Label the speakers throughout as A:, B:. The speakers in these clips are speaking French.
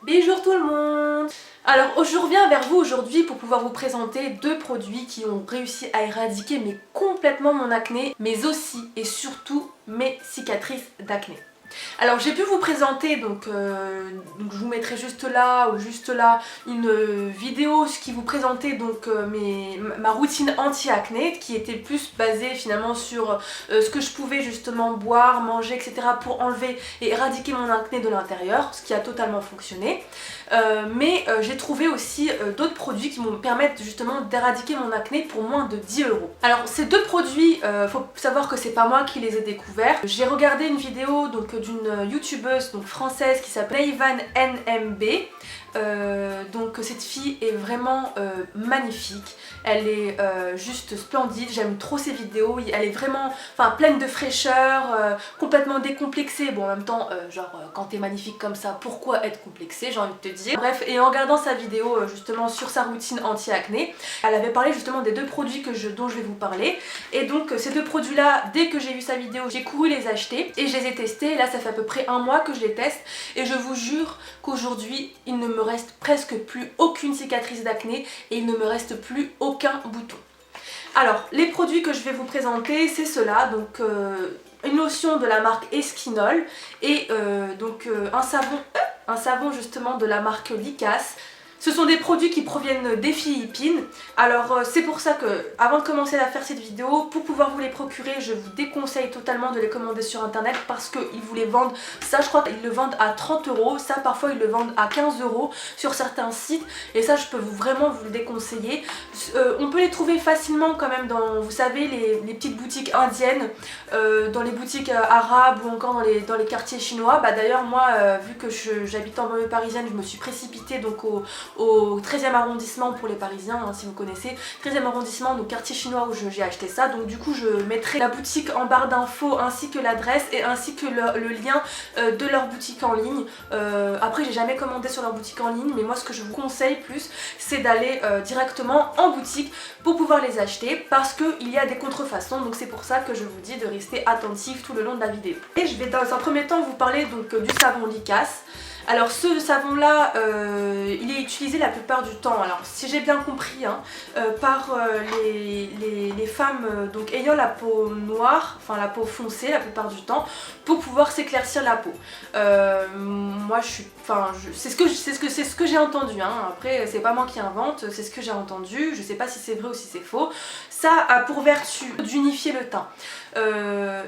A: Bonjour tout le monde. Alors je reviens vers vous aujourd'hui pour pouvoir vous présenter deux produits qui ont réussi à éradiquer mais complètement mon acné, mais aussi et surtout mes cicatrices d'acné. Alors j'ai pu vous présenter, donc je vous mettrai juste là ou juste là une vidéo qui vous présentait donc ma routine anti-acné qui était plus basée finalement sur ce que je pouvais justement boire, manger, etc. pour enlever et éradiquer mon acné de l'intérieur, ce qui a totalement fonctionné. Mais j'ai trouvé aussi d'autres produits qui me permettent justement d'éradiquer mon acné pour moins de 10 €. Alors ces deux produits, faut savoir que c'est pas moi qui les ai découverts. J'ai regardé une vidéo donc d'une youtubeuse donc française qui s'appelle Nayvan NMB. Donc cette fille est vraiment magnifique, elle est juste splendide, j'aime trop ses vidéos, elle est vraiment pleine de fraîcheur, complètement décomplexée. Bon en même temps quand t'es magnifique comme ça, pourquoi être complexée, j'ai envie de te dire. Bref, et en regardant sa vidéo justement sur sa routine anti-acné, elle avait parlé justement des deux produits dont je vais vous parler. Et donc ces deux produits là, dès que j'ai vu sa vidéo, j'ai couru les acheter et je les ai testés. Là ça fait à peu près un mois que je les teste et je vous jure qu'aujourd'hui il ne me reste presque plus aucune cicatrice d'acné et il ne me reste plus aucun bouton. Alors les produits que je vais vous présenter, c'est ceux-là, donc une lotion de la marque Esquinol et un savon justement de la marque Likas. Ce sont des produits qui proviennent des Philippines. Alors c'est pour ça que, avant de commencer à faire cette vidéo, pour pouvoir vous les procurer, je vous déconseille totalement de les commander sur internet parce qu'ils vous les vendent, ça je crois qu'ils le vendent à 30 €, ça parfois ils le vendent à 15 € sur certains sites et ça je peux vraiment vous le déconseiller. On peut les trouver facilement quand même dans, vous savez, les petites boutiques indiennes, dans les boutiques arabes ou encore dans les quartiers chinois. Bah d'ailleurs moi, vu que j'habite en banlieue parisienne, je me suis précipitée donc au 13e arrondissement pour les Parisiens, hein, si vous connaissez, 13e arrondissement, donc quartier chinois où j'ai acheté ça. Donc du coup je mettrai la boutique en barre d'infos ainsi que l'adresse et ainsi que le lien de leur boutique en ligne. Après j'ai jamais commandé sur leur boutique en ligne, mais moi ce que je vous conseille plus c'est d'aller directement en boutique pour pouvoir les acheter parce qu'il y a des contrefaçons, donc c'est pour ça que je vous dis de rester attentif tout le long de la vidéo. Et je vais dans un premier temps vous parler donc du savon Likas. Alors ce savon là, il est utilisé la plupart du temps, alors si j'ai bien compris, hein, par les femmes donc ayant la peau noire, enfin la peau foncée la plupart du temps, pour pouvoir s'éclaircir la peau. Moi je suis, c'est ce que j'ai entendu, hein. Après c'est pas moi qui invente, c'est ce que j'ai entendu, je sais pas si c'est vrai ou si c'est faux. Ça a pour vertu d'unifier le teint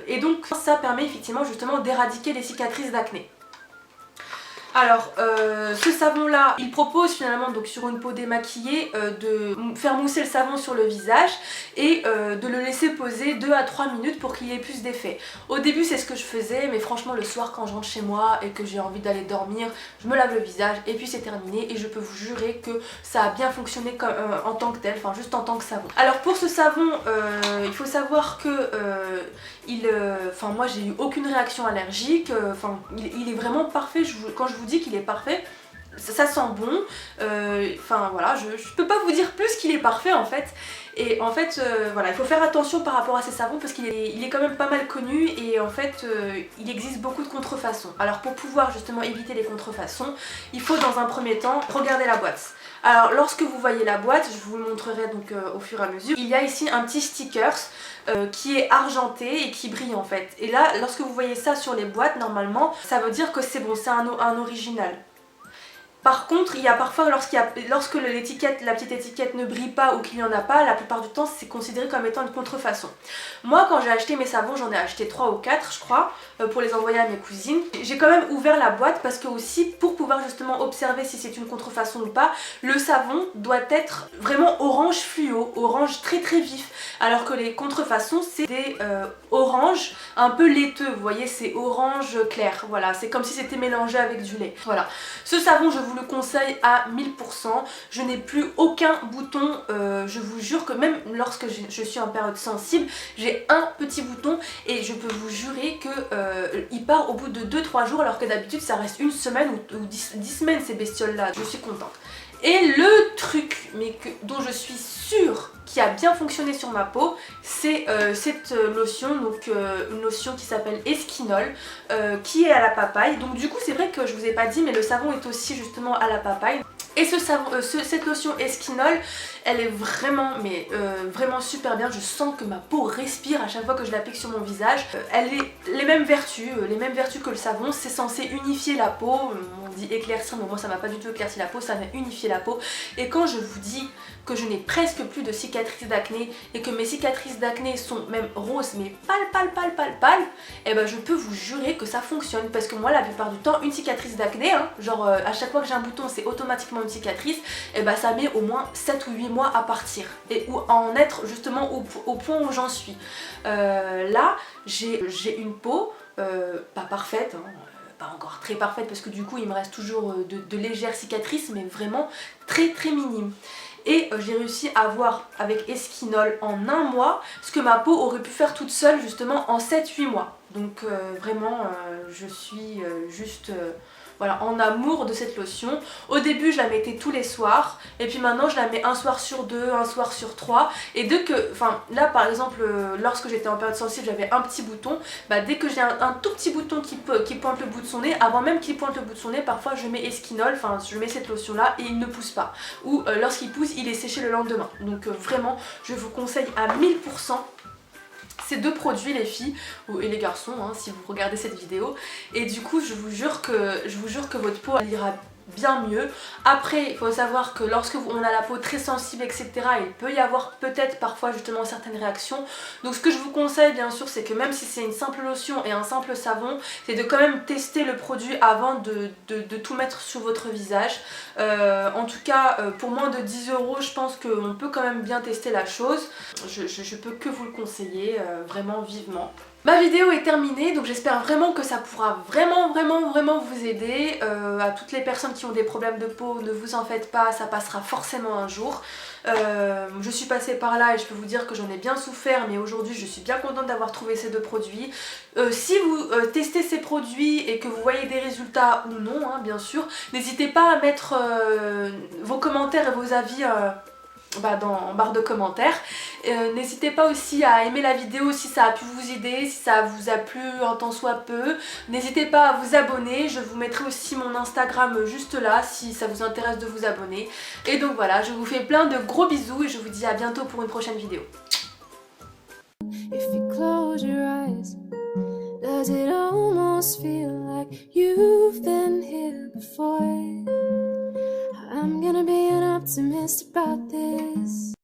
A: et donc ça permet effectivement justement d'éradiquer les cicatrices d'acné. Alors ce savon là, il propose finalement donc sur une peau démaquillée de faire mousser le savon sur le visage et de le laisser poser 2 à 3 minutes pour qu'il ait plus d'effet. Au début c'est ce que je faisais, mais franchement le soir quand je rentre chez moi et que j'ai envie d'aller dormir, je me lave le visage et puis c'est terminé et je peux vous jurer que ça a bien fonctionné comme, en tant que tel, enfin juste en tant que savon. Alors pour ce savon, il faut savoir que moi j'ai eu aucune réaction allergique, il est vraiment parfait, quand je vous dis qu'il est parfait, ça sent bon, voilà, je peux pas vous dire plus qu'il est parfait en fait. Et en fait voilà, il faut faire attention par rapport à ces savons parce qu'il est quand même pas mal connu et en fait il existe beaucoup de contrefaçons. Alors pour pouvoir justement éviter les contrefaçons, il faut dans un premier temps regarder la boîte. Alors lorsque vous voyez la boîte, je vous le montrerai donc au fur et à mesure, il y a ici un petit sticker qui est argenté et qui brille en fait. Et là lorsque vous voyez ça sur les boîtes, normalement ça veut dire que c'est bon, c'est un original. Par contre, il y a parfois, lorsque la petite étiquette ne brille pas ou qu'il n'y en a pas, la plupart du temps c'est considéré comme étant une contrefaçon. Moi quand j'ai acheté mes savons, j'en ai acheté 3 ou 4 je crois, pour les envoyer à mes cousines. J'ai quand même ouvert la boîte parce que aussi pour pouvoir justement observer si c'est une contrefaçon ou pas, le savon doit être vraiment orange fluo, orange très très vif. Alors que les contrefaçons c'est des orange un peu laiteux, vous voyez, c'est orange clair, voilà, c'est comme si c'était mélangé avec du lait. Voilà, ce savon je vous le conseille à 1000%, je n'ai plus aucun bouton, je vous jure que même lorsque je suis en période sensible, j'ai un petit bouton et je peux vous jurer que il part au bout de 2-3 jours alors que d'habitude ça reste une semaine ou 10 semaines ces bestioles là, je suis contente. Et le truc dont je suis sûre qui a bien fonctionné sur ma peau, c'est cette lotion, donc une lotion qui s'appelle Esquinol, qui est à la papaye. Donc du coup c'est vrai que je vous ai pas dit, mais le savon est aussi justement à la papaye. Et cette lotion Esquinol, elle est vraiment, vraiment super bien. Je sens que ma peau respire à chaque fois que je l'applique sur mon visage. Elle a les mêmes vertus que le savon. C'est censé unifier la peau. On dit éclaircir, mais moi ça m'a pas du tout éclairci la peau, ça m'a unifié la peau. Et quand je vous dis que je n'ai presque plus de cicatrices d'acné et que mes cicatrices d'acné sont même roses, mais pâles, et ben je peux vous jurer que ça fonctionne. Parce que moi la plupart du temps, une cicatrice d'acné, hein, genre à chaque fois que j'ai un bouton c'est automatiquement une cicatrice, et ben ça met au moins 7 ou 8 mois à partir et à en être justement au point où j'en suis. Là j'ai une peau pas parfaite, hein, pas encore très parfaite parce que du coup il me reste toujours de légères cicatrices, mais vraiment très minimes. Et j'ai réussi à avoir avec Esquinol en un mois ce que ma peau aurait pu faire toute seule justement en 7-8 mois. Donc vraiment je suis juste voilà, en amour de cette lotion. Au début je la mettais tous les soirs et puis maintenant je la mets un soir sur 2, un soir sur 3. Et dès que, enfin là par exemple lorsque j'étais en période sensible j'avais un petit bouton, bah dès que j'ai un tout petit bouton qui pointe le bout de son nez, avant même qu'il pointe le bout de son nez, parfois je mets Esquinol, enfin je mets cette lotion là et il ne pousse pas. Ou lorsqu'il pousse il est séché le lendemain. Donc vraiment je vous conseille à 1000% ces deux produits les filles et les garçons hein, si vous regardez cette vidéo. Et du coup je vous jure que votre peau elle ira bien mieux. Après il faut savoir que lorsque on a la peau très sensible etc, il peut y avoir peut-être parfois justement certaines réactions. Donc ce que je vous conseille bien sûr c'est que même si c'est une simple lotion et un simple savon, c'est de quand même tester le produit avant de tout mettre sur votre visage. En tout cas pour moins de 10 € je pense qu'on peut quand même bien tester la chose. Je peux que vous le conseiller vraiment vivement. Ma vidéo est terminée, donc j'espère vraiment que ça pourra vraiment vous aider. À toutes les personnes qui ont des problèmes de peau, ne vous en faites pas, ça passera forcément un jour. Je suis passée par là et je peux vous dire que j'en ai bien souffert, mais aujourd'hui je suis bien contente d'avoir trouvé ces deux produits. Si vous testez ces produits et que vous voyez des résultats ou non, hein, bien sûr, n'hésitez pas à mettre vos commentaires et vos avis en barre de commentaires. N'hésitez pas aussi à aimer la vidéo si ça a pu vous aider, si ça vous a plu un tant soit peu. N'hésitez pas à vous abonner, je vous mettrai aussi mon Instagram juste là si ça vous intéresse de vous abonner. Et donc voilà, je vous fais plein de gros bisous et je vous dis à bientôt pour une prochaine vidéo. If you close your eyes, does it almost feel